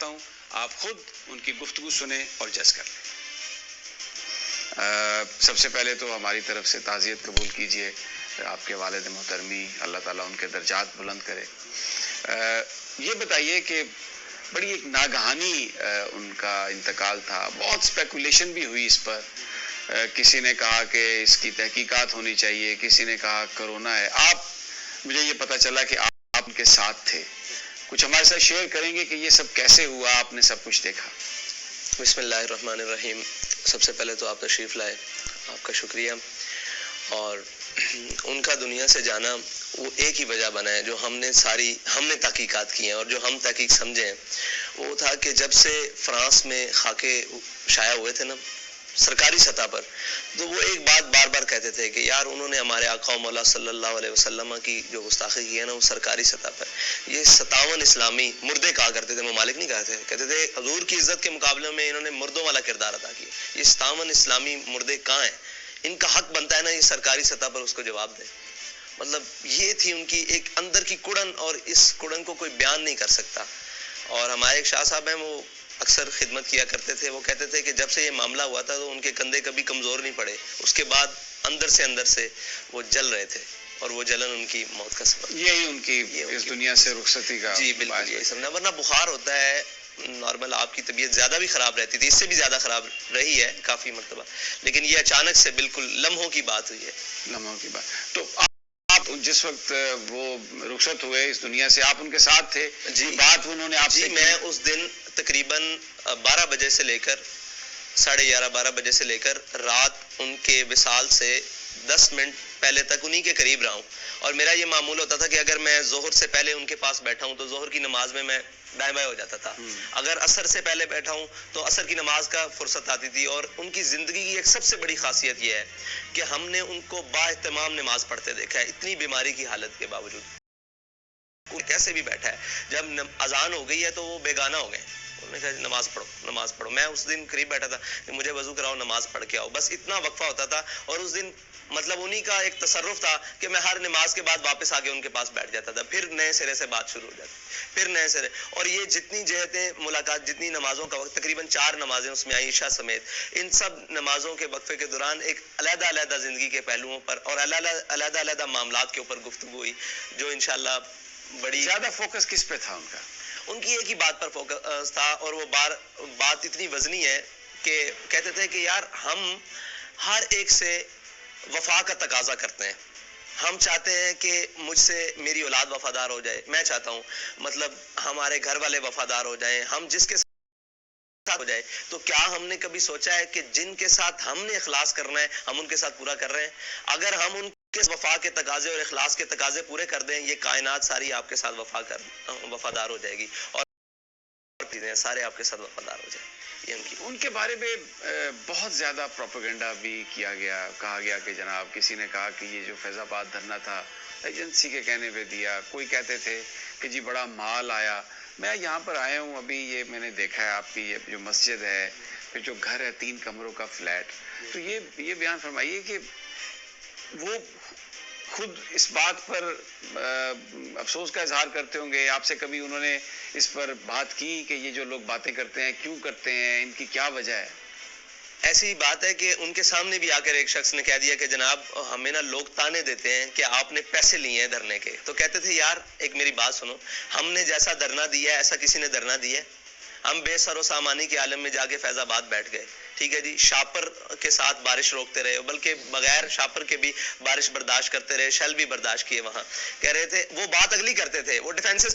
ہوں آپ خود ان کی گفتگو سنیں اور جج کر لیں۔ سب سے پہلے تو ہماری طرف سے تعزیت قبول کیجئے آپ کے والد محترمی، اللہ تعالیٰ ان کے درجات بلند کرے۔ یہ بتائیے کہ بڑی ایک ناگہانی ان کا انتقال تھا، بہت اسپیکولیشن بھی ہوئی اس پر، کسی نے کہا کہ اس کی تحقیقات ہونی چاہیے، کسی نے کہا کرونا ہے۔ مجھے یہ پتا چلا کہ آپ ان کے ساتھ تھے، کچھ ہمارے ساتھ شیئر کریں گے کہ یہ سب کیسے ہوا، آپ نے سب کچھ دیکھا؟ بسم اللہ الرحمن الرحیم۔ سب سے پہلے تو آپ تشریف لائے، آپ کا شکریہ۔ اور ان کا دنیا سے جانا وہ ایک ہی وجہ بنا ہے جو ہم نے تحقیقات کی ہیں اور جو ہم تحقیق سمجھے ہیں، وہ تھا کہ جب سے فرانس میں خاکے شائع ہوئے تھے نا سرکاری سطح پر، تو وہ ایک بات بار بار کہتے تھے کہ یار انہوں نے ہمارے آقا و مولا صلی اللہ علیہ وسلم کی جو گستاخی کی ہے نا وہ سرکاری سطح پر، یہ 57 اسلامی مردے کہا کرتے تھے، ممالک نہیں کہتے تھے حضور کی عزت کے مقابلے میں انہوں نے مردوں والا کردار ادا کیا۔ یہ 57 اسلامی مردے کہاں ہیں؟ ان کا حق بنتا ہے نا یہ سرکاری سطح پر اس کو جواب دے۔ مطلب یہ تھی ان کی ایک اندر کی کڑن، اور اس کڑن کو کوئی بیان نہیں کر سکتا۔ اور ہمارے ایک شاہ صاحب ہیں، وہ اکثر خدمت کیا کرتے تھے، وہ کہتے تھے کہ جب سے یہ معاملہ ہوا تھا تو ان کے کندھے کبھی کمزور نہیں پڑے، اس کے بعد اندر سے وہ جل رہے تھے، اور وہ جلن ان کی موت کا سبب، یہی ان کی اس دنیا سے رخصتی کا جی بالکل یہی سمجھنا۔ ورنہ بخار ہوتا ہے نارمل، آپ کی طبیعت زیادہ بھی خراب رہتی تھی، اس سے بھی زیادہ خراب رہی ہے کافی مرتبہ، لیکن یہ اچانک سے بالکل لمحوں کی بات ہوئی ہے۔ لمحوں کی بات۔ تو آپ جس وقت وہ رخصت ہوئے اس دنیا سے، آپ ان کے ساتھ تھے؟ جی بات انہوں نے آپ سے؟ جی میں اس دن تقریباً 12 بجے سے لے کر 11:30 12 بجے سے لے کر رات ان کے وصال سے 10 منٹ پہلے تک انہی کے قریب رہا ہوں۔ اور میرا یہ معمول ہوتا تھا کہ اگر میں ظہر سے پہلے ان کے پاس بیٹھا ہوں تو ظہر کی نماز میں دائیں بائیں ہو جاتا تھا، اگر عصر سے پہلے بیٹھا ہوں تو عصر کی نماز کا فرصت آتی تھی۔ اور ان کی زندگی کی ایک سب سے بڑی خاصیت یہ ہے کہ ہم نے ان کو با اہتمام نماز پڑھتے دیکھا ہے، اتنی بیماری کی حالت کے باوجود کیسے بھی بیٹھا ہے۔ جب اذان ہو گئی ہے تو وہ بیگانہ ہو گئے، انہوں نے کہا نماز پڑھو۔ میں اس دن قریب بیٹھا تھا کہ مجھے وضو کراؤ، نماز پڑھ کے آؤ، بس اتنا وقفہ ہوتا تھا۔ اور اس دن مطلب انہی کا ایک تصرف تھا کہ میں ہر نماز کے بعد واپس آ کے ان کے پاس بیٹھ جاتا تھا، پھر نئے سرے سے بات شروع ہو جاتی، پھر نئے سرے۔ اور یہ جتنی جہتیں ملاقات، جتنی نمازوں کا وقت، تقریباً 4 نمازیں اس میں آئیں عشاء سمیت، ان سب نمازوں کے وقفے کے دوران ایک علیحدہ زندگی کے پہلوؤں پر اور علیحدہ معاملات کے اوپر گفتگو ہوئی، جو انشاءاللہ بڑی زیادہ فوکس کس پہ تھا ان کا؟ ان کی ایک ہی بات پر فوکس تھا، اور وہ بات اتنی وزنی ہے کہ کہتے تھے کہ یار ہم ہر ایک سے وفا کا تقاضا کرتے ہیں، ہم چاہتے ہیں کہ مجھ سے میری اولاد وفادار ہو جائے، میں چاہتا ہوں مطلب ہمارے گھر والے وفادار ہو جائیں، ہم جس کے ساتھ ہو جائے۔ تو کیا ہم نے کبھی سوچا ہے کہ جن کے ساتھ ہم نے اخلاص کرنا ہے ہم ان کے ساتھ پورا کر رہے ہیں؟ اگر ہم ان کے وفا کے تقاضے اور اخلاص کے تقاضے پورے کر دیں، یہ کائنات ساری آپ کے ساتھ وفادار ہو جائے گی، اور سارے آپ کے ساتھ وفادار ہو جائیں۔ ان کے بارے میں بہت زیادہ پروپیگنڈا بھی کیا گیا، کہا گیا کہ جناب کسی نے کہا کہ یہ جو فیض آباد دھرنا تھا ایجنسی کے کہنے پہ دیا، کوئی کہتے تھے کہ جی بڑا مال آیا۔ میں یہاں پر آیا ہوں ابھی، یہ میں نے دیکھا ہے آپ کی یہ جو مسجد ہے، پھر جو گھر ہے 3 کمروں کا فلیٹ، تو یہ بیان فرمائیے کہ وہ خود اس بات پر افسوس کا اظہار کرتے ہوں گے، آپ سے کبھی انہوں نے اس پر بات کی کہ یہ جو لوگ باتیں کرتے ہیں کیوں کرتے ہیں، ان کی کیا وجہ ہے؟ ایسی بات ہے کہ ان کے سامنے بھی آ کر ایک شخص نے کہہ دیا کہ جناب ہمیں نا لوگ تانے دیتے ہیں کہ آپ نے پیسے لیے ہیں دھرنے کے، تو کہتے تھے یار ایک میری بات سنو، ہم نے جیسا دھرنا دیا ہے ایسا کسی نے دھرنا دیا ہے؟ ہم بے سر و سامانی کے عالم میں جا کے فیض آباد بیٹھ گئے، ٹھیک ہے جی، شاپر کے ساتھ بارش روکتے رہے، بلکہ بغیر شاپر کے بھی بارش برداشت کرتے رہے، شیل بھی برداشت کیے وہاں۔ کہہ رہے تھے وہ بات اگلی کرتے تھے، وہ ڈیفینسو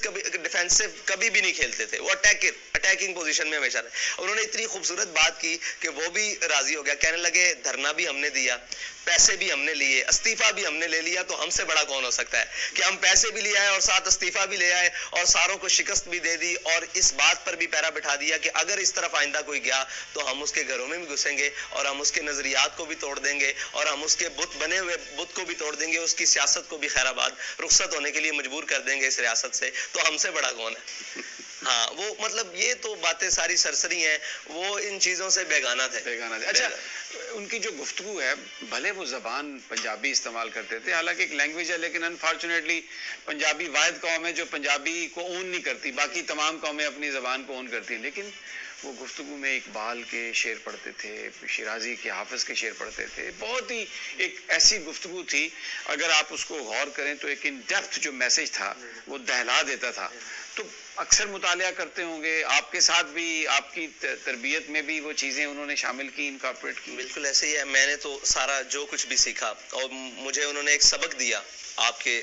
کبھی بھی نہیں کھیلتے تھے، وہ اٹیکنگ پوزیشن میں ہمیشہ رہے۔ انہوں نے اتنی خوبصورت بات کی کہ وہ بھی راضی ہو گیا، کہنے لگے دھرنا بھی ہم نے دیا، پیسے بھی ہم نے لیے، استعفیٰ بھی ہم نے لے لیا، تو ہم سے بڑا کون ہو سکتا ہے کہ ہم پیسے بھی لے آئے اور ساتھ استعفیٰ بھی لے آئے اور ساروں کو شکست بھی دے دی، اور اس بات پر بھی پیرا بٹھا دیا کہ اگر اس طرف آئندہ کوئی گیا تو ہم اس کے گھروں میں بھی گھسیں گے اور ہم اس کے نظریات کو بھی توڑ دیں گے اور ہم اس کے بت بنے ہوئے بت کو بھی توڑ دیں گے، اس کی سیاست کو بھی خیر آباد رخصت ہونے کے لیے مجبور کر دیں گے اس ریاست سے، تو ہم سے بڑا کون ہے؟ ہاں وہ مطلب یہ تو باتیں ساری سرسری ہیں، وہ ان چیزوں سے بیگانہ تھے۔ اچھا ان کی جو گفتگو ہے بھلے وہ زبان پنجابی استعمال کرتے تھے، حالانکہ ایک لینگویج ہے، لیکن انفارچونیٹلی پنجابی واحد قوم ہے جو پنجابی کو اون نہیں کرتی، باقی تمام قومیں اپنی زبان کو اون کرتی ہیں، لیکن وہ گفتگو میں اقبال کے شعر پڑھتے تھے، شیرازی کے، حافظ کے شعر پڑھتے تھے. بہت ہی ایک ایسی گفتگو تھی، اگر آپ اس کو غور کریں تو ایک ان ڈیپتھ جو میسج تھا وہ دہلا دیتا تھا. تو اکثر مطالعہ کرتے ہوں گے، آپ کے ساتھ بھی آپ کی تربیت میں بھی وہ چیزیں انہوں نے شامل کی، انکارپوریٹ کی؟ بالکل ایسے ہی ہے. میں نے تو سارا جو کچھ بھی سیکھا، اور مجھے انہوں نے ایک سبق دیا آپ کے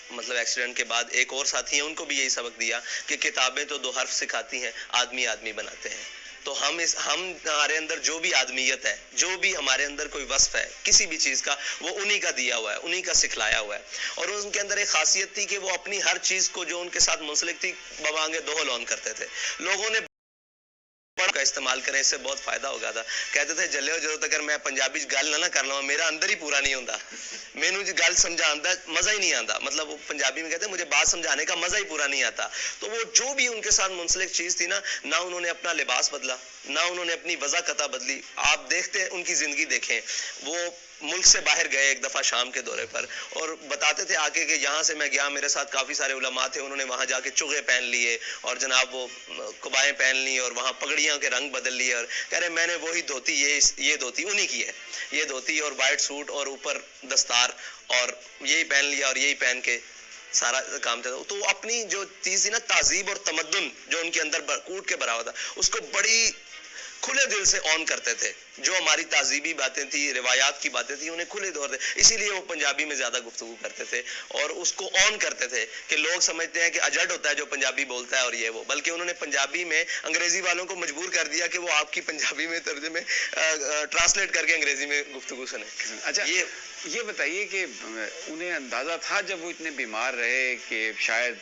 مطلب ایکسیڈنٹ کے بعد. ایک اور ساتھی ہیں، ان کو بھی یہی سبق دیا کہ کتابیں تو 2 حرف سکھاتی ہیں، آدمی آدمی بناتے ہیں. تو ہمارے اندر جو بھی آدمیت ہے، جو بھی ہمارے اندر کوئی وصف ہے کسی بھی چیز کا، وہ انہی کا دیا ہوا ہے، انہی کا سکھلایا ہوا ہے. اور ان کے اندر ایک خاصیت تھی کہ وہ اپنی ہر چیز کو جو ان کے ساتھ منسلک تھی بوانگے دوہل آن کرتے تھے. لوگوں نے کا استعمال کریں، اس سے بہت فائدہ ہوگا تھا. کہتے تھے جلے ہو ضرورت اگر میں پنجابی گل نہ کر لوں، میرا اندر ہی پورا نہیں ہوتا، مینو جی گل سمجھا آتا مزہ ہی نہیں آتا. مطلب وہ پنجابی میں کہتے ہیں مجھے بات سمجھانے کا مزہ ہی پورا نہیں آتا. تو وہ جو بھی ان کے ساتھ منسلک چیز تھی نا، نہ انہوں نے اپنا لباس بدلا، نہ انہوں نے اپنی وضاقتہ بدلی. آپ دیکھتے ہیں ان کی زندگی دیکھیں، وہ ملک سے باہر گئے ایک دفعہ شام کے دورے پر، اور بتاتے تھے آگے کہ یہاں سے میں گیا، میرے ساتھ کافی سارے علماء تھے، انہوں نے وہاں جا کے چغے پہن لیے اور جناب وہ قبائیں پہن لی اور وہاں پگڑیاں کے رنگ بدل لیے، اور کہہ رہے میں نے وہی دھوتی، یہ دھوتی انہی کی ہے، یہ دھوتی اور وائٹ سوٹ اور اوپر دستار اور یہی پہن لیا اور یہی پہن کے سارا کام تھا. تو اپنی جو چیز تھی نا، تہذیب اور تمدن جو ان کے اندر کوٹ کے بھرا ہوا تھا، اس کو بڑی کھلے دل سے آن کرتے تھے. جو ہماری تہذیبی باتیں تھی، روایات کی باتیں تھی، انہیں کھلے دور تھے. اسی لیے وہ پنجابی میں زیادہ گفتگو کرتے تھے اور اس کو آن کرتے تھے کہ لوگ سمجھتے ہیں کہ اجڑ ہوتا ہے جو پنجابی بولتا ہے اور یہ وہ، بلکہ انہوں نے پنجابی میں انگریزی والوں کو مجبور کر دیا کہ وہ آپ کی پنجابی میں ترجمے ٹرانسلیٹ کر کے انگریزی میں گفتگو سنیں. اچھا یہ بتائیے کہ انہیں اندازہ تھا جب وہ اتنے بیمار رہے کہ شاید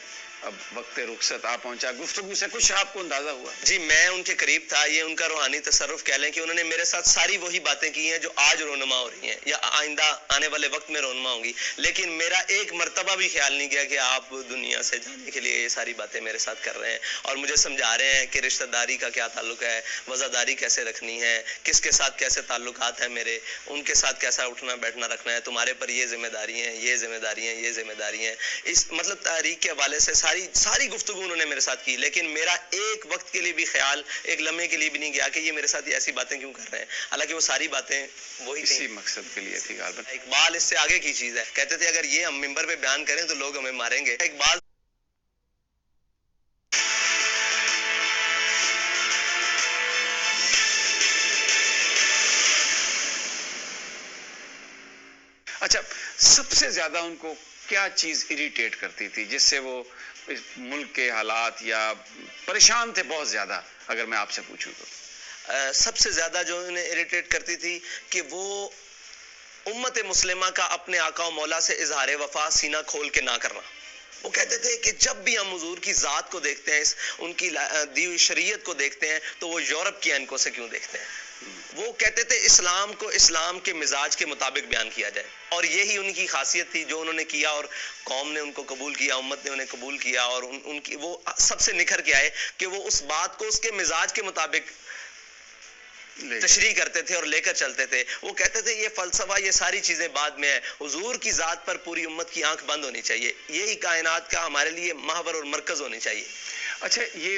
اب وقت رخصت آ پہنچا، گفتگو سے کچھ آپ کو اندازہ ہوا؟ جی میں ان کے قریب تھا، یہ ان کا روحانی تصرف کہہ لیں کہ انہوں نے میرے ساتھ ساری وہی باتیں کی ہیں جو آج رونما ہو رہی ہیں یا آئندہ آنے والے وقت میں رونما ہوں گی. لیکن میرا ایک مرتبہ بھی خیال نہیں گیا کہ آپ دنیا سے جانے کے لیے یہ ساری باتیں میرے ساتھ کر رہے ہیں اور مجھے سمجھا رہے ہیں کہ رشتہ داری کا کیا تعلق ہے، وزاداری کیسے رکھنی ہے، کس کے ساتھ کیسے تعلقات ہیں میرے، ان کے ساتھ کیسا اٹھنا بیٹھنا رکھنا ہے، تمہارے پر یہ ذمہ داری ہیں، یہ ذمہ داری ہیں، یہ ذمہ داری ہیں. اس مطلب تحریک کے حوالے سے ساری گفتگو انہوں نے میرے ساتھ کی. لیکن میرا ایک وقت کے لیے بھی خیال، ایک لمحے کے لیے بھی نہیں گیا کہ یہ میرے ساتھ یہ ایسی باتیں کیوں کر رہے ہیں. حالانکہ وہ ساری باتیں وہی اسی مقصد کے لیے تھی. اقبال اس سے آگے کی چیز ہے. کہتے تھے اگر یہ ہم منبر پہ بیان کریں تو لوگ ہمیں ماریں گے. اقبال اچھا، سب سے زیادہ ان کو کیا چیز اریٹیٹ کرتی تھی جس سے وہ ملک کے حالات یا پریشان تھے بہت زیادہ، اگر میں آپ سے پوچھوں تو؟ سب سے زیادہ جو انہیں اریٹیٹ کرتی تھی کہ وہ امت مسلمہ کا اپنے آقا و مولا سے اظہار وفا سینہ کھول کے نہ کرنا. وہ کہتے تھے کہ جب بھی ہم حضور کی ذات کو دیکھتے ہیں، ان کی دی ہوئی شریعت کو دیکھتے ہیں، تو وہ یورپ کی اینکوں سے کیوں دیکھتے ہیں. وہ کہتے تھے اسلام کو اسلام کے مزاج کے مطابق بیان کیا جائے، اور یہی ان کی خاصیت تھی جو انہوں نے کیا، اور قوم نے ان کو قبول کیا، امت نے انہیں قبول کیا، اور ان کی وہ سب سے نکھر کے آئے کہ وہ اس بات کو اس کے مزاج کے مطابق تشریح کرتے تھے اور لے کر چلتے تھے. وہ کہتے تھے یہ فلسفہ، یہ ساری چیزیں بعد میں ہے، حضور کی ذات پر پوری امت کی آنکھ بند ہونی چاہیے، یہی کائنات کا ہمارے لیے محور اور مرکز ہونی چاہیے. اچھا، یہ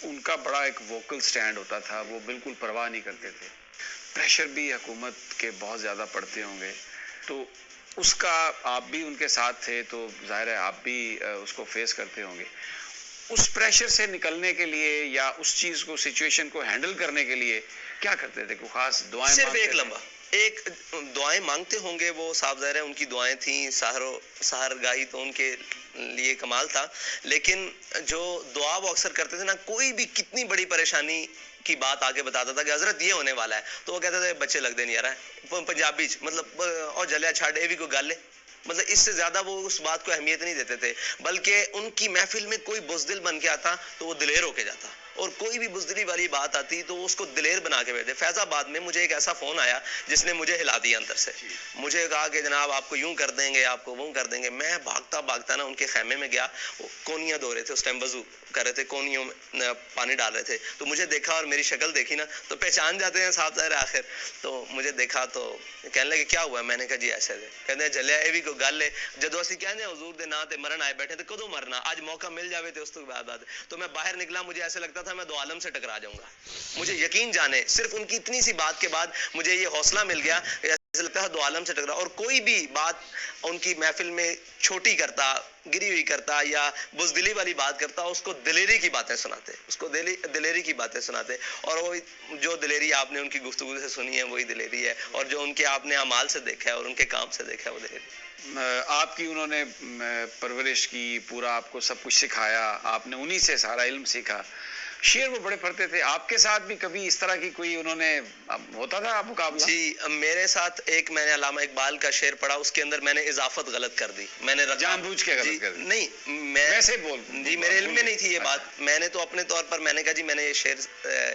ان کا بڑا ایک ووکل سٹینڈ ہوتا تھا، وہ بالکل پرواہ نہیں کرتے تھے. پریشر بھی حکومت کے بہت زیادہ پڑتے ہوں گے، تو اس کا آپ بھی ان کے ساتھ تھے تو ظاہر ہے آپ بھی اس کو فیس کرتے ہوں گے. اس پریشر سے نکلنے کے لیے یا اس چیز کو، سچویشن کو ہینڈل کرنے کے لیے کیا کرتے تھے؟ کوئی خاص دعائیں؟ صرف ایک لمبا ایک دعائیں مانگتے ہوں گے، وہ صاحب ظاہر ہے ان کی دعائیں تھیں، سحر گاہی تو ان کے لیے کمال تھا. لیکن جو دعا وہ اکثر کرتے تھے نا، کوئی بھی کتنی بڑی پریشانی کی بات آگے بتاتا تھا کہ حضرت یہ ہونے والا ہے، تو وہ کہتے تھے بچے لگ دے نہیں یار، پنجابی مطلب اور جلیا چھاڑ، یہ بھی کوئی گل ہے، مطلب اس سے زیادہ وہ اس بات کو اہمیت نہیں دیتے تھے، بلکہ ان کی محفل میں کوئی بزدل بن کے آتا تو وہ دلیر ہو کے جاتا، اور کوئی بھی بزدلی والی بات آتی تو وہ اس کو دلیر بنا کے بیٹھے۔ فیض آباد میں مجھے ایک ایسا فون آیا جس نے مجھے ہلا دیا اندر سے، مجھے کہا کہ جناب آپ کو یوں کر دیں گے، آپ کو وہ کر دیں گے۔ میں بھاگتا بھاگتا نا ان کے خیمے میں گیا، کونیاں دھو رہے تھے اس ٹائم، وضو کر رہے تھے، کونیوں میں پانی ڈال رہے تھے، تو مجھے دیکھا اور میری شکل دیکھی نا تو پہچان جاتے ہیں صاحب ظاہر آخر، تو مجھے دیکھا تو کہنے لگے کیا ہوا؟ میں نے کہا جی ایسے ہے، کہتے ہیں جلیا یہ بھی کوئی گل ہے، جدو اسی کہنے حضور دے نا تے مرن آئے بیٹھے تے کدوں مرنا، آج موقع مل جاوے تے اس تو بعد تو میں باہر نکلا، مجھے ایسے لگتا تھا میں دو عالم سے ٹکرا جاؤں گا۔ مجھے یقین جانے صرف ان کی اتنی سی بات کے بعد مجھے یہ حوصلہ مل گیا، ایسا لگتا ہے دو عالم سے ٹکرا، اور کوئی بھی بات ان کی محفل میں چھوٹی کرتا، گری ہوئی کرتا یا بزدلی والی بات کرتا، اس کو دلیری کی باتیں سناتے، اس کو دلیری کی باتیں سناتے، اور وہ جو دلیری آپ نے ان کی گفتگو سے سنی ہے وہی دلیری ہے، اور جو ان کے آپ نے اعمال سے دیکھا ہے اور ان کے کام سے دیکھا ہے وہ دلیری۔ آپ کی انہوں نے پرورش کی، پورا آپ کو سب کچھ سکھایا، آپ نے انہی سے سارا علم سیکھا، شعر وہ بڑے پڑھتے تھے، آپ کے ساتھ بھی کبھی اس طرح کی کوئی انہوں نے ہوتا تھا مقابلہ؟ جی میرے ساتھ ایک میں نے علامہ اقبال کا شعر پڑھا، اس کے اندر میں نے اضافت غلط کر دی، میں نے جان بوجھ کے غلط کر دی؟ نہیں، میں ویسے بول جی میرے علم میں نہیں تھی یہ بات، میں نے تو اپنے طور پر میں نے کہا جی میں نے یہ شعر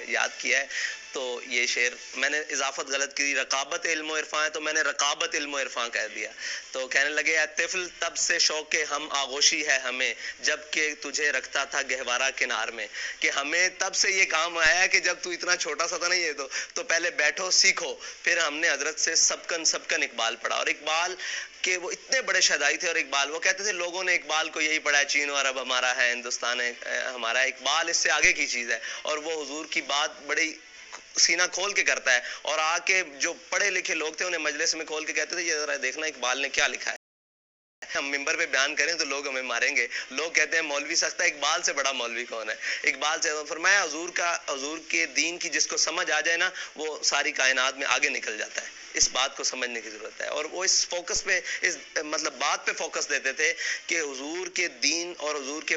یاد کیا ہے، تو یہ شعر میں نے اضافت غلط کی، رقابت علم و عرفان ہے تو میں نے رقابت علم و عرفان کہہ دیا، تو کہنے لگے اے طفل تب سے شوق ہم آغوشی ہے ہمیں جب کہ تجھے رکھتا تھا گہوارہ کنار میں، کہ ہمیں تب سے یہ کام آیا ہے کہ جب تو اتنا چھوٹا سا تھا، نہیں یہ تو پہلے بیٹھو سیکھو، پھر ہم نے حضرت سے سبکن اقبال پڑھا، اور اقبال کہ وہ اتنے بڑے شہدائی تھے، اور اقبال وہ کہتے تھے لوگوں نے اقبال کو یہی پڑھا ہے چین و عرب ہمارا ہے، ہندوستان ہے ہمارا ہے، اقبال اس سے آگے کی چیز ہے، اور وہ حضور کی بات بڑی سینہ کھول کے کرتا ہے، اور آ کے جو پڑھے لکھے لوگ تھے انہیں مجلس میں کھول کے کہتے تھے یہ ذرا دیکھنا اقبال نے کیا لکھا ہے، ہم ممبر پہ بیان کریں تو لوگ ہمیں ماریں گے، لوگ کہتے ہیں مولوی سخت ہے، اقبال سے بڑا مولوی کون ہے؟ اقبال سے فرمایا حضور کے دین کی جس کو سمجھ آ جائے نا وہ ساری کائنات میں آگے نکل جاتا ہے، اس بات کو سمجھنے کی ضرورت ہے، اور وہ اس فوکس پہ اس مطلب بات پہ فوکس دیتے تھے کہ حضور کے دین اور حضور کے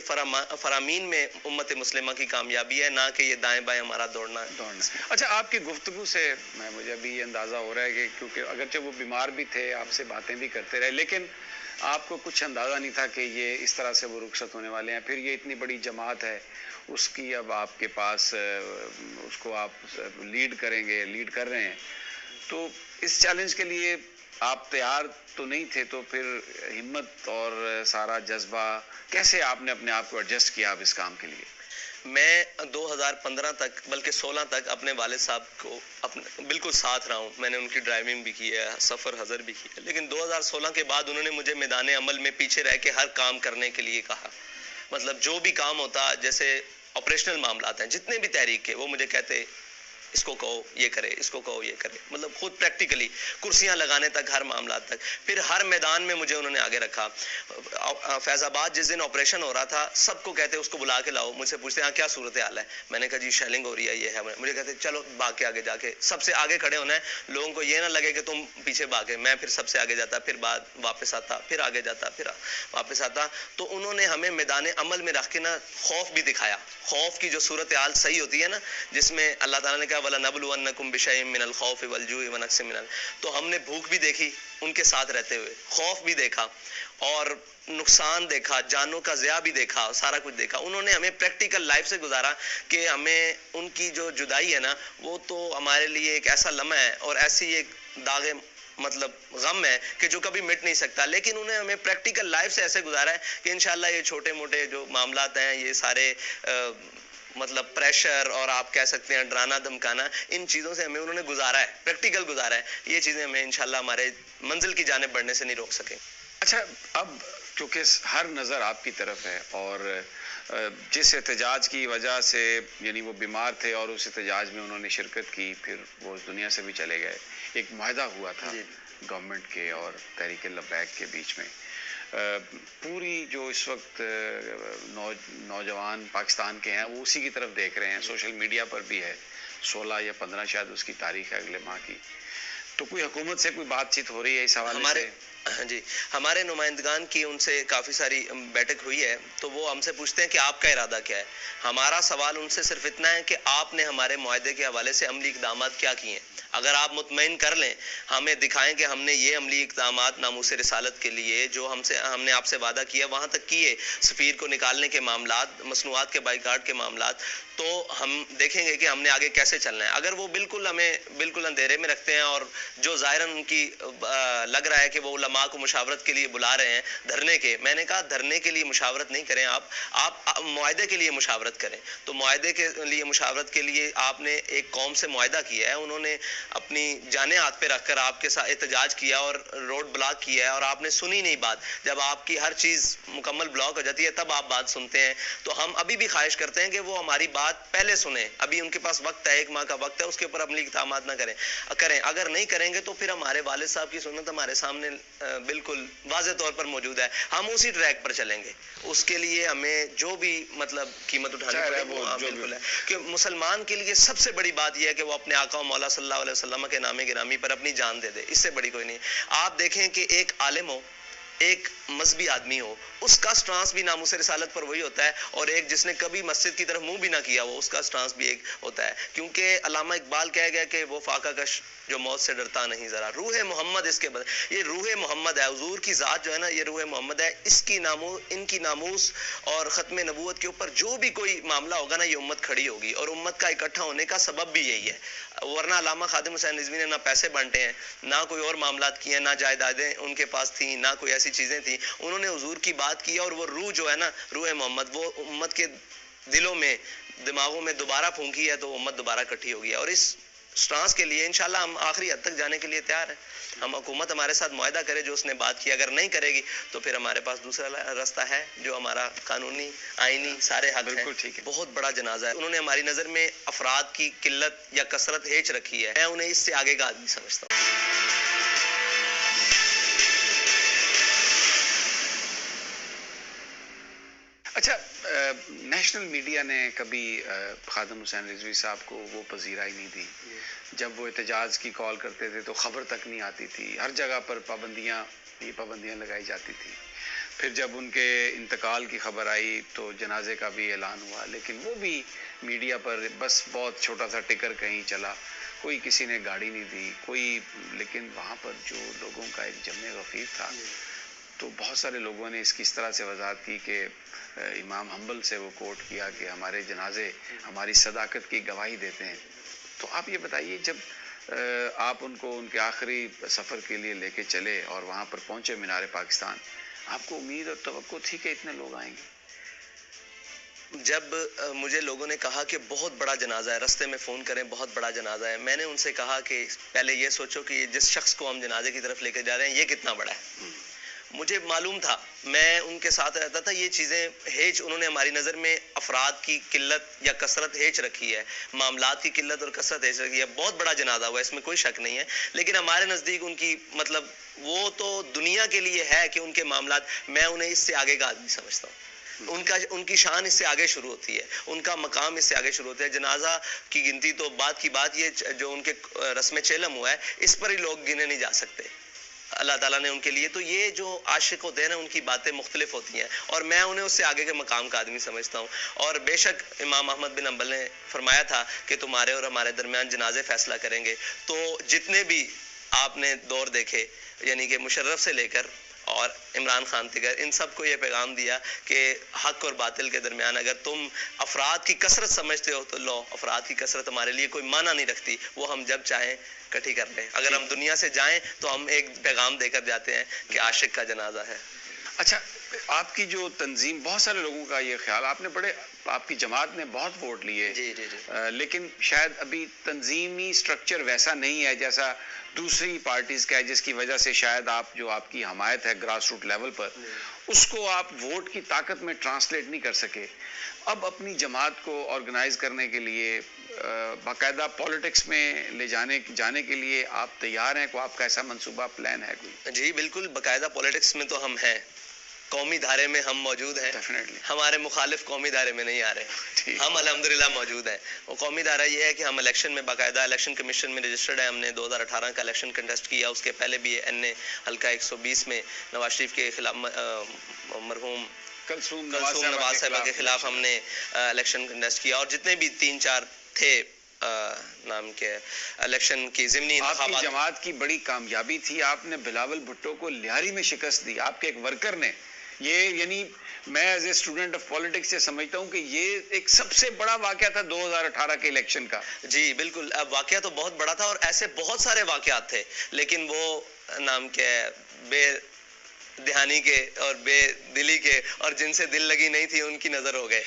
فرامین میں امت مسلمہ کی کامیابی ہے، نہ کہ یہ دائیں بائیں ہمارا دوڑنا ہے۔ اچھا، آپ کی گفتگو سے مجھے ابھی یہ اندازہ ہو رہا ہے کہ کیونکہ اگرچہ وہ بیمار بھی تھے، آپ سے باتیں بھی کرتے رہے، لیکن آپ کو کچھ اندازہ نہیں تھا کہ یہ اس طرح سے وہ رخصت ہونے والے ہیں، پھر یہ اتنی بڑی جماعت ہے اس کی اب آپ کے پاس اس کو آپ لیڈ کریں گے، لیڈ کر رہے ہیں، تو اس چیلنج کے لیے آپ تیار تو نہیں تھے، تو پھر ہمت اور سارا جذبہ کیسے آپ نے اپنے آپ کو ایڈجسٹ کیا اب اس کام کے لیے؟ میں 2015 تک بلکہ 16 تک اپنے والد صاحب کو بالکل ساتھ رہا ہوں، میں نے ان کی ڈرائیونگ بھی کی ہے، سفر حضر بھی کی ہے، لیکن 2016 کے بعد انہوں نے مجھے میدان عمل میں پیچھے رہ کے ہر کام کرنے کے لیے کہا، مطلب جو بھی کام ہوتا، جیسے آپریشنل معاملات ہیں جتنے بھی تحریک کے، وہ مجھے کہتے اس کو کہو یہ کرے، اس کو کہو یہ کرے، مطلب خود پریکٹیکلی کرسیاں لگانے تک، ہر معاملات تک، پھر ہر میدان میں مجھے انہوں نے آگے رکھا۔ فیض آباد جس دن آپریشن ہو رہا تھا سب کو کہتے اس کو بلا کے لاؤ، مجھ سے پوچھتے ہیں کیا صورتحال ہے، میں نے کہا جی شیلنگ ہو رہی ہے، یہ ہے، مجھے کہتے چلو بھاگ کے آگے جا کے سب سے آگے کھڑے ہونا ہے، لوگوں کو یہ نہ لگے کہ تم پیچھے بھاگے، میں پھر سب سے آگے جاتا، پھر بعد واپس آتا، پھر آگے جاتا، پھر واپس آتا، تو انہوں نے ہمیں میدان عمل میں رکھ کے نا خوف بھی دکھایا، خوف کی جو صورتحال صحیح ہوتی ہے نا، جس میں اللہ تعالیٰ نے کہا وَلَنَبْلُوَنَّكُمْ بِشَيْءٍ مِّنَ الْخَوْفِ وَالْجُوعِ وَنَقْصٍ مِّنَ، تو ہم نے بھوک بھی دیکھی ان کے ساتھ رہتے ہوئے، خوف بھی دیکھا، اور نقصان دیکھا، جانوں کا ضیاع بھی دیکھا، سارا کچھ دیکھا۔ انہوں نے ہمیں پریکٹیکل لائف سے گزارا کہ ہمیں ان کی جو جدائی ہے نا وہ تو ہمارے لیے ایک ایسا لمحہ ہے اور ایسی ایک داغ مطلب غم ہے کہ جو کبھی مٹ نہیں سکتا، لیکن انہیں ہمیں پریکٹیکل لائف سے ایسے گزارا ہے کہ انشاءاللہ یہ چھوٹے موٹے جو معاملات ہیں، یہ سارے مطلب پریشر اور آپ کہہ سکتے ہیں ڈرانا دھمکانا، ان چیزوں سے ہمیں انہوں نے گزارا ہے، پریکٹیکل گزارا ہے، یہ چیزیں ہمیں انشاءاللہ ہمارے منزل کی جانب بڑھنے سے نہیں روک سکیں۔ اچھا، اب چونکہ ہر نظر آپ کی طرف ہے، اور جس احتجاج کی وجہ سے یعنی وہ بیمار تھے اور اس احتجاج میں انہوں نے شرکت کی، پھر وہ اس دنیا سے بھی چلے گئے، ایک معاہدہ ہوا تھا گورنمنٹ کے اور تحریک لبیک کے بیچ میں، پوری جو اس وقت نوجوان پاکستان کے ہیں وہ اسی کی طرف دیکھ رہے ہیں، سوشل میڈیا پر بھی ہے، 16 یا 15 شاید اس کی تاریخ ہے اگلے ماہ کی، تو کوئی حکومت سے کوئی بات چیت ہو رہی ہے اس حوالے سے؟ جی ہمارے نمائندگان کی ان سے کافی ساری بیٹھک ہوئی ہے، تو وہ ہم سے پوچھتے ہیں کہ آپ کا ارادہ کیا ہے. ہمارا سوال ان سے صرف اتنا ہے کہ آپ نے ہمارے معاہدے کے حوالے سے عملی اقدامات کیا کیے ہیں. اگر آپ مطمئن کر لیں، ہمیں دکھائیں کہ ہم نے یہ عملی اقدامات ناموس رسالت کے لیے جو ہم نے آپ سے وعدہ کیا وہاں تک کیے، سفیر کو نکالنے کے معاملات، مصنوعات کے بائیکاٹ کے معاملات، تو ہم دیکھیں گے کہ ہم نے آگے کیسے چلنا ہے. اگر وہ ہمیں بالکل اندھیرے میں رکھتے ہیں اور جو ظاہراً ان کی لگ رہا ہے کہ وہ علماء کو مشاورت کے لیے بلا رہے ہیں دھرنے کے، میں نے کہا دھرنے کے لیے مشاورت نہیں کریں، آپ معاہدے کے لیے مشاورت کریں. تو معاہدے کے لیے مشاورت کے لیے آپ نے ایک قوم سے معاہدہ کیا ہے، انہوں نے اپنی جانیں ہاتھ پہ رکھ کر آپ کے ساتھ احتجاج کیا اور روڈ بلاک کیا ہے، اور آپ نے سنی نہیں بات. جب آپ کی ہر چیز مکمل بلاک ہو جاتی ہے تب آپ بات سنتے ہیں. تو ہم ابھی بھی خواہش کرتے ہیں کہ وہ ہماری بات پہلے سنیں. ابھی ان کے پاس وقت ہے، 1 ماہ کا وقت ہے، اس کے اوپر عملی اقدامات نہ کریں. اگر نہیں کریں گے تو پھر ہمارے والد صاحب کی سنت ہمارے سامنے بالکل واضح طور پر موجود ہے، ہم اسی ٹریک پر چلیں گے. اس کے لیے ہمیں جو بھی قیمت اٹھانی پڑے وہ بالکل ہے کہ مسلمان کے لیے سب سے بڑی بات یہ ہے کہ وہ اپنے آقا و مولا صلی اللہ علیہ وسلم کے نام گرامی پر اپنی جان دے دے. اس سے بڑی کوئی نہیں. آپ دیکھیں کہ ایک عالم ہو، ایک مذہبی آدمی ہو، اس کا سٹانس بھی ناموس رسالت پر وہی ہوتا ہے، اور ایک جس نے کبھی مسجد کی طرف منہ بھی نہ کیا وہ اس کا سٹانس بھی ایک ہوتا ہے. کیونکہ علامہ اقبال کہہ گیا کہ وہ فاقہ کش جو موت سے ڈرتا نہیں ذرا، روح محمد اس کے بدل. یہ روح محمد ہے، حضور کی ذات جو ہے نا یہ روح محمد ہے. ان کی ناموس اور ختم نبوت کے اوپر جو بھی کوئی معاملہ ہوگا نا یہ امت کھڑی ہوگی، اور امت کا اکٹھا ہونے کا سبب بھی یہی ہے. ورنہ علامہ خادم حسین رضوی نے نہ پیسے بانٹے ہیں، نہ کوئی اور معاملات کیے ہیں، نہ جائیدادیں ان کے پاس تھیں، نہ کوئی ایسی چیزیں تھیں. انہوں نے حضور کی بات کی، اور وہ روح جو ہے نا روح محمد وہ امت کے دلوں میں دماغوں میں دوبارہ پھونکی ہے، تو امت دوبارہ اکٹھی ہوگی. اور اس سٹانس کے لیے انشاءاللہ ہم آخری حد تک جانے کے لیے تیار ہیں. ہم حکومت ہمارے ساتھ معاہدہ کرے جو اس نے بات کی، اگر نہیں کرے گی تو پھر ہمارے پاس دوسرا راستہ ہے جو ہمارا قانونی آئینی سارے حق ہیں. بہت بڑا جنازہ ہے. انہوں نے ہماری نظر میں افراد کی قلت یا کثرت ہیچ رکھی ہے. میں انہیں اس سے آگے کا آدمی سمجھتا ہوں. اچھا، نیشنل میڈیا نے کبھی خادم حسین رضوی صاحب کو وہ پذیرائی نہیں دی. جب وہ احتجاج کی کال کرتے تھے تو خبر تک نہیں آتی تھی. ہر جگہ پر پابندیاں لگائی جاتی تھی. پھر جب ان کے انتقال کی خبر آئی تو جنازے کا بھی اعلان ہوا، لیکن وہ بھی میڈیا پر بس بہت چھوٹا سا ٹکر کہیں چلا، کوئی کسی نے گاڑی نہیں دی کوئی. لیکن وہاں پر جو لوگوں کا ایک جمع غفیر تھا، تو بہت سارے لوگوں نے اس کی اس طرح سے وضاحت کی کہ امام حنبل سے وہ کوٹ کیا کہ ہمارے جنازے ہماری صداقت کی گواہی دیتے ہیں. تو آپ یہ بتائیے، جب آپ ان کو ان کے آخری سفر کے لیے لے کے چلے اور وہاں پر پہنچے مینار پاکستان، آپ کو امید اور توقع تھی کہ اتنے لوگ آئیں گے؟ جب مجھے لوگوں نے کہا کہ بہت بڑا جنازہ ہے، رستے میں فون کریں بہت بڑا جنازہ ہے، میں نے ان سے کہا کہ پہلے یہ سوچو کہ جس شخص کو ہم جنازے کی طرف لے کے جا رہے ہیں یہ کتنا بڑا ہے. مجھے معلوم تھا، میں ان کے ساتھ رہتا تھا. یہ چیزیں ہیچ انہوں نے ہماری نظر میں افراد کی قلت یا کثرت ہیچ رکھی ہے، معاملات کی قلت اور کثرت ہیچ رکھی ہے. بہت بڑا جنازہ ہوا، اس میں کوئی شک نہیں ہے، لیکن ہمارے نزدیک ان کی وہ تو دنیا کے لیے ہے کہ ان کے معاملات، میں انہیں اس سے آگے کا آدمی سمجھتا ہوں. ان کی شان اس سے آگے شروع ہوتی ہے، ان کا مقام اس سے آگے شروع ہوتا ہے. جنازہ کی گنتی تو بات کی بات، یہ جو ان کے رسم چیلم ہوا ہے اس پر ہی لوگ گنے نہیں جا سکتے اللہ تعالیٰ نے ان کے لیے. تو یہ جو عاشق ہوتے ہیں نا ان کی باتیں مختلف ہوتی ہیں، اور میں انہیں اس سے آگے کے مقام کا آدمی سمجھتا ہوں. اور بے شک امام احمد بن حنبل نے فرمایا تھا کہ تمہارے اور ہمارے درمیان جنازے فیصلہ کریں گے. تو جتنے بھی آپ نے دور دیکھے، یعنی کہ مشرف سے لے کر اور عمران خان تک، ان سب کو یہ پیغام دیا کہ حق اور باطل کے درمیان اگر تم افراد کی کثرت سمجھتے ہو تو لو، افراد کی کثرت ہمارے لیے کوئی معنی نہیں رکھتی، وہ ہم جب چاہیں اکٹھی کر لیں. اگر ہم دنیا سے جائیں تو ہم ایک پیغام دے کر جاتے ہیں کہ عاشق کا جنازہ ہے. اچھا، آپ کی جو تنظیم، بہت سارے لوگوں کا یہ خیال، آپ کی جماعت نے بہت ووٹ لیے، لیکن شاید ابھی تنظیمی سٹرکچر ویسا نہیں ہے جیسا دوسری پارٹیز کا ہے، جس کی وجہ سے شاید آپ کی حمایت ہے گراس روٹ لیول پر، اس کو آپ ووٹ کی طاقت میں ٹرانسلیٹ نہیں کر سکے. اب اپنی جماعت کو آرگنائز کرنے کے لیے، باقاعدہ پولیٹکس میں لے جانے کے لیے آپ تیار ہیں؟ کوئی آپ کا ایسا منصوبہ پلان ہے کوئی؟ جی بالکل، باقاعدہ پولیٹکس میں تو ہم ہیں. قومی دھارے میں ہم موجود ہیں, ہمارے مخالف قومی دھارے میں نہیں آ رہے, ہم الحمدللہ موجود ہیں. وہ قومی دھارہ یہ ہے کہ ہم الیکشن میں باقاعدہ الیکشن کمیشن میں رجسٹرڈ ہے, ہم نے 2018 کا الیکشن کنٹیسٹ کیا, اس کے پہلے بھی این اے حلقہ 120 میں نواز شریف کے خلاف مرحوم کلثوم نواز صاحبہ کے خلاف ہم نے الیکشن کنٹیسٹ کیا, اور جتنے بھی 3-4 تھے نام کے الیکشن کی ضمنی انتخابات. آپ کی جماعت کی بڑی کامیابی تھی, آپ نے بلاول بھٹو کو لیاری میں شکست دی, آپ کے ایک ورکر نے. یہ یعنی میں as a student of politics سے سمجھتا ہوں کہ یہ ایک سب سے بڑا واقعہ تھا 2018 کے الیکشن کا. جی بالکل, واقعہ تو بہت بڑا تھا, اور ایسے بہت سارے واقعات تھے, لیکن وہ نام کیا ہے بے دہانی کے اور بے دلی کے, اور جن سے دل لگی نہیں تھی ان کی نظر ہو گئے.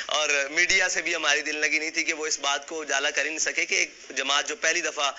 اور میڈیا سے بھی ہماری دل لگی نہیں تھی کہ وہ اس بات کو اجالا کر ہی نہیں سکے کہ ایک جماعت جو پہلی دفعہ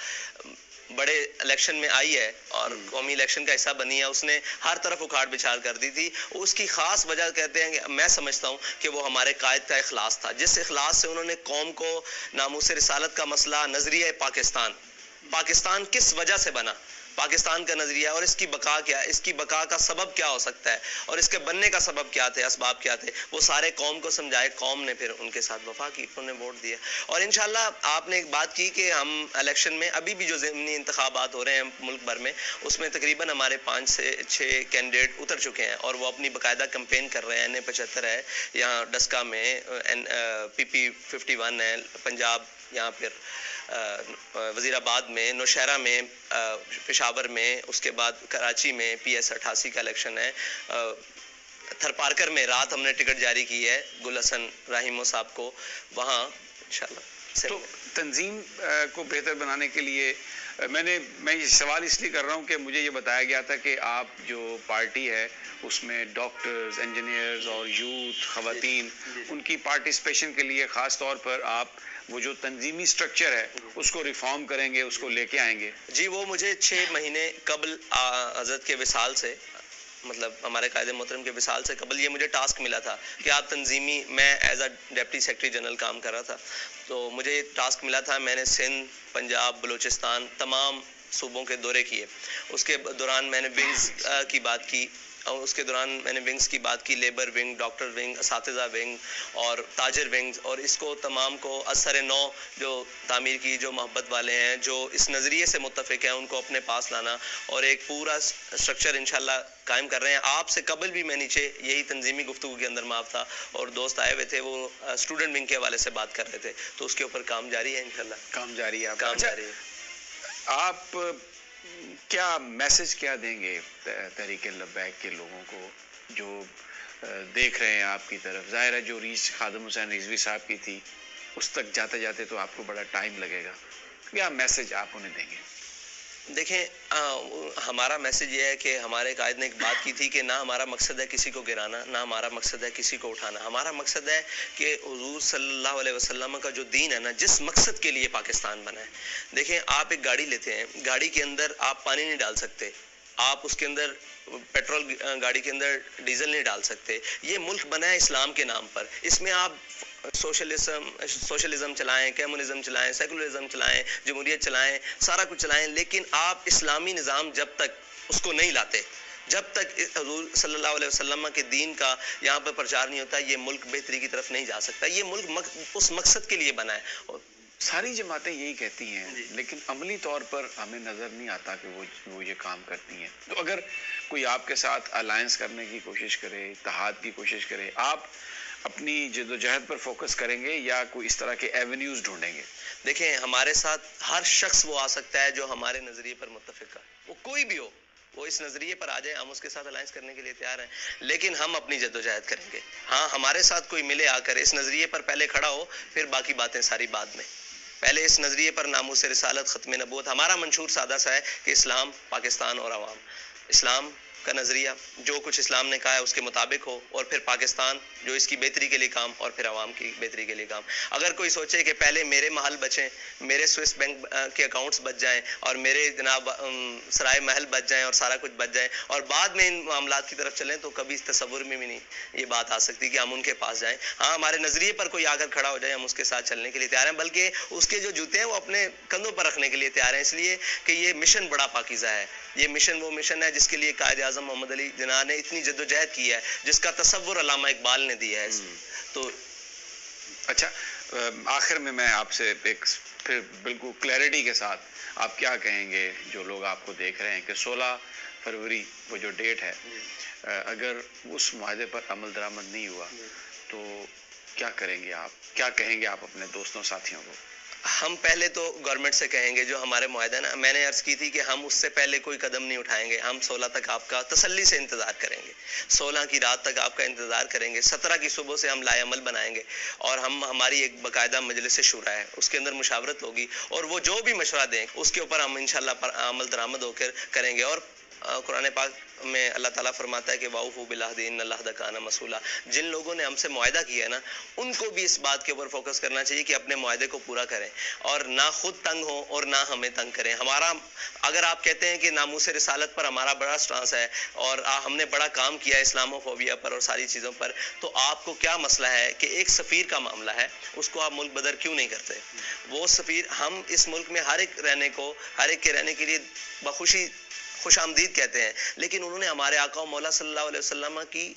بڑے الیکشن میں آئی ہے اور قومی الیکشن کا حصہ بنی ہے, اس نے ہر طرف اکھاڑ بچھاڑ کر دی تھی. اس کی خاص وجہ کہتے ہیں کہ میں سمجھتا ہوں کہ وہ ہمارے قائد کا اخلاص تھا, جس اخلاص سے انہوں نے قوم کو ناموس رسالت کا مسئلہ, نظریہ پاکستان کس وجہ سے بنا, پاکستان کا نظریہ اور اس کی بقا کیا, اس کی بقا کا سبب کیا ہو سکتا ہے, اور اس کے بننے کا سبب کیا تھے, اسباب کیا تھے, وہ سارے قوم کو سمجھائے. قوم نے پھر ان کے ساتھ وفا کی, انہوں نے ووٹ دیا. اور انشاءاللہ آپ نے ایک بات کی کہ ہم الیکشن میں ابھی بھی جو ضمنی انتخابات ہو رہے ہیں ملک بھر میں, اس میں تقریباً ہمارے 5 سے 6 کینڈیڈیٹ اتر چکے ہیں, اور وہ اپنی باقاعدہ کمپین کر رہے ہیں. NA-75 ہے یہاں ڈسکا میں, PP-51 ہے پنجاب, یہاں پھر وزیر آباد میں, نوشہرہ میں, پشاور میں, اس کے بعد کراچی میں PS-88 کا الیکشن ہے, تھرپارکر میں رات ہم نے ٹکٹ جاری کی ہے گل حسن رحیمو صاحب کو, وہاں انشاءاللہ. تو تنظیم کو بہتر بنانے کے لیے میں یہ سوال اس لیے کر رہا ہوں کہ مجھے یہ بتایا گیا تھا کہ آپ جو پارٹی ہے اس میں ڈاکٹرز, انجینئرز اور یوتھ, خواتین, ان کی پارٹیسپیشن کے لیے خاص طور پر آپ وہ جو تنظیمی سٹرکچر ہے اس کو ریفارم کریں گے, اس کو لے کے آئیں گے. جی وہ مجھے 6 مہینے قبل حضرت کے وصال سے, مطلب ہمارے قائد محترم کے وصال سے قبل یہ مجھے ٹاسک ملا تھا کہ آپ تنظیمی, میں as a deputy secretary general کام کر رہا تھا, تو مجھے یہ ٹاسک ملا تھا. میں نے سندھ, پنجاب, بلوچستان تمام صوبوں کے دورے کیے. اس کے دوران میں نے ونگز کی بات کی, اور اس کے دوران میں نے ونگز کی بات کی, لیبر ونگ, ڈاکٹر ونگ, اساتذہ ونگ اور تاجر ونگز, اور اس کو تمام کو اثر نو جو تعمیر کی, جو محبت والے ہیں, جو اس نظریے سے متفق ہیں, ان کو اپنے پاس لانا, اور ایک پورا سٹرکچر انشاءاللہ قائم کر رہے ہیں. آپ سے قبل بھی میں نیچے یہی تنظیمی گفتگو کے اندر معاف تھا, اور دوست آئے ہوئے تھے, وہ اسٹوڈنٹ ونگ کے حوالے سے بات کر رہے تھے, تو اس کے اوپر کام جاری ہے انشاءاللہ. کام جاری ہے, کام جاری ہے. آپ کیا میسج کیا دیں گے تحریک لبیک کے لوگوں کو جو دیکھ رہے ہیں آپ کی طرف؟ ظاہر ہے جو ریچ خادم حسین رضوی صاحب کی تھی اس تک جاتے جاتے تو آپ کو بڑا ٹائم لگے گا, کیا میسج آپ انہیں دیں گے؟ دیکھیں ہمارا میسج یہ ہے کہ ہمارے قائد نے ایک بات کی تھی کہ نہ ہمارا مقصد ہے کسی کو گرانا, نہ ہمارا مقصد ہے کسی کو اٹھانا. ہمارا مقصد ہے کہ حضور صلی اللہ علیہ وسلم کا جو دین ہے نا, جس مقصد کے لیے پاکستان بنا ہے. دیکھیں آپ ایک گاڑی لیتے ہیں, گاڑی کے اندر آپ پانی نہیں ڈال سکتے, آپ اس کے اندر پیٹرول, گاڑی کے اندر ڈیزل نہیں ڈال سکتے. یہ ملک بنا ہے اسلام کے نام پر, اس میں آپ سوشلزم چلائیں, کمیونزم چلائیں, سیکولرزم چلائیں, جمہوریت چلائیں, سارا کچھ چلائیں, لیکن آپ اسلامی نظام جب تک اس کو نہیں لاتے, جب تک حضور صلی اللہ علیہ وسلم کے دین کا یہاں پر پرچار نہیں ہوتا, یہ ملک بہتری کی طرف نہیں جا سکتا. یہ ملک اس مقصد کے لیے بنا ہے. ساری جماعتیں یہی کہتی ہیں, لیکن عملی طور پر ہمیں نظر نہیں آتا کہ وہ یہ کام کرتی ہیں. تو اگر کوئی آپ کے ساتھ الائنس کرنے کی کوشش کرے, اتحاد کی کوشش کرے, آپ اپنی جدوجہد پر فوکس کریں گے یا کوئی اس طرح کے ایونیوز ڈھونڈیں گے؟ دیکھیں ہمارے ساتھ ہر شخص وہ آ سکتا ہے جو ہمارے نظریے پر متفق ہے, وہ کوئی بھی ہو, وہ اس نظریے پر آ جائے, ہم اس کے ساتھ الائنس کرنے کے لیے تیار ہیں, لیکن ہم اپنی جدوجہد کریں گے. ہاں ہمارے ساتھ کوئی ملے آ کر اس نظریے پر پہلے کھڑا ہو, پھر باقی باتیں ساری بعد میں. پہلے اس نظریے پر ناموس رسالت, ختم نبوت. ہمارا منشور سادہ سا ہے کہ اسلام, پاکستان اور عوام. اسلام کا نظریہ جو کچھ اسلام نے کہا ہے اس کے مطابق ہو, اور پھر پاکستان جو اس کی بہتری کے لیے کام, اور پھر عوام کی بہتری کے لیے کام. اگر کوئی سوچے کہ پہلے میرے محل بچیں, میرے سوئس بینک کے اکاؤنٹس بچ جائیں, اور میرے جناب سرائے محل بچ جائیں, اور سارا کچھ بچ جائے, اور بعد میں ان معاملات کی طرف چلیں, تو کبھی اس تصور میں بھی نہیں یہ بات آ سکتی کہ ہم ان کے پاس جائیں. ہاں ہمارے نظریے پر کوئی آ کر کھڑا ہو جائے, ہم اس کے ساتھ چلنے کے لیے تیار ہیں, بلکہ اس کے جو جوتے ہیں وہ اپنے کندھوں پر رکھنے کے لیے تیار ہیں, اس لیے کہ یہ مشن بڑا پاکیزہ ہے. یہ مشن وہ مشن ہے جس کے لیے قائد اعظم محمد علی جناح نے اتنی جدوجہد کی ہے جس کا تصور علامہ اقبال نے دیا ہے. تو اچھا آخر میں آپ سے ایک پھر بالکل کلیئرٹی کے ساتھ آپ کیا کہیں گے جو لوگ آپ کو دیکھ رہے ہیں کہ 16 فروری وہ جو ڈیٹ ہے اگر اس معاہدے پر عمل درآمد نہیں ہوا تو کیا کریں گے آپ، کیا کہیں گے آپ اپنے دوستوں ساتھیوں کو؟ ہم پہلے تو گورنمنٹ سے کہیں گے جو ہمارے معاہدہ ہے نا، میں نے عرض کی تھی کہ ہم اس سے پہلے کوئی قدم نہیں اٹھائیں گے. ہم 16 تک آپ کا تسلی سے انتظار کریں گے، 16 کی رات تک آپ کا انتظار کریں گے، 17 کی صبح سے ہم لائے عمل بنائیں گے اور ہماری ایک باقاعدہ مجلس شورا ہے، اس کے اندر مشاورت ہوگی اور وہ جو بھی مشورہ دیں اس کے اوپر ہم انشاءاللہ پر عمل درآمد ہو کر کریں گے. اور قرآن پاک میں اللہ تعالیٰ فرماتا ہے کہ واؤفوا بالعہد ان العہد کان مسئولا. جن لوگوں نے ہم سے معاہدہ کیا ہے نا، ان کو بھی اس بات کے اوپر فوکس کرنا چاہیے کہ اپنے معاہدے کو پورا کریں اور نہ خود تنگ ہوں اور نہ ہمیں تنگ کریں. ہمارا اگر آپ کہتے ہیں کہ ناموس رسالت پر ہمارا بڑا سٹانس ہے اور ہم نے بڑا کام کیا ہے اسلامو فوبیا پر اور ساری چیزوں پر، تو آپ کو کیا مسئلہ ہے کہ ایک سفیر کا معاملہ ہے اس کو آپ ملک بدر کیوں نہیں کرتے؟ وہ سفیر ہم اس ملک میں ہر ایک کے رہنے کے لیے بخوشی خوش آمدید کہتے ہیں، لیکن انہوں نے ہمارے آقا و مولا صلی اللہ علیہ وسلم کی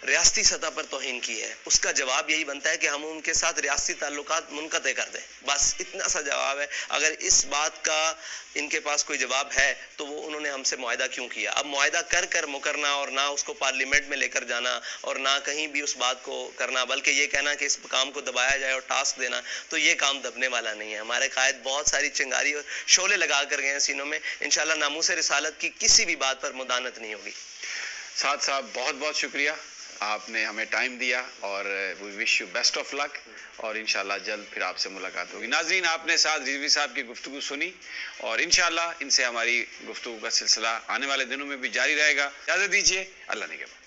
ریاستی سطح پر توہین کی ہے. اس کا جواب یہی بنتا ہے کہ ہم ان کے ساتھ ریاستی تعلقات منقطع کر دیں. بس اتنا سا جواب ہے. اگر اس بات کا ان کے پاس کوئی جواب ہے تو وہ انہوں نے ہم سے معاہدہ کیوں کیا؟ اب معاہدہ کر مکرنا اور نہ اس کو پارلیمنٹ میں لے کر جانا اور نہ کہیں بھی اس بات کو کرنا، بلکہ یہ کہنا کہ اس کام کو دبایا جائے اور ٹاسک دینا، تو یہ کام دبنے والا نہیں ہے. ہمارے قائد بہت ساری چنگاری اور شعلے لگا کر گئے ہیں سینوں میں. انشاءاللہ ناموس رسالت کی کسی بھی بات پر مدانت نہیں ہوگی. سعد صاحب بہت بہت شکریہ، آپ نے ہمیں ٹائم دیا اور وی وش یو بیسٹ آف لک اور انشاءاللہ جلد پھر آپ سے ملاقات ہوگی. ناظرین، آپ نے سعد رضوی صاحب کی گفتگو سنی اور انشاءاللہ ان سے ہماری گفتگو کا سلسلہ آنے والے دنوں میں بھی جاری رہے گا. اجازت دیجیے، اللہ نگہبان.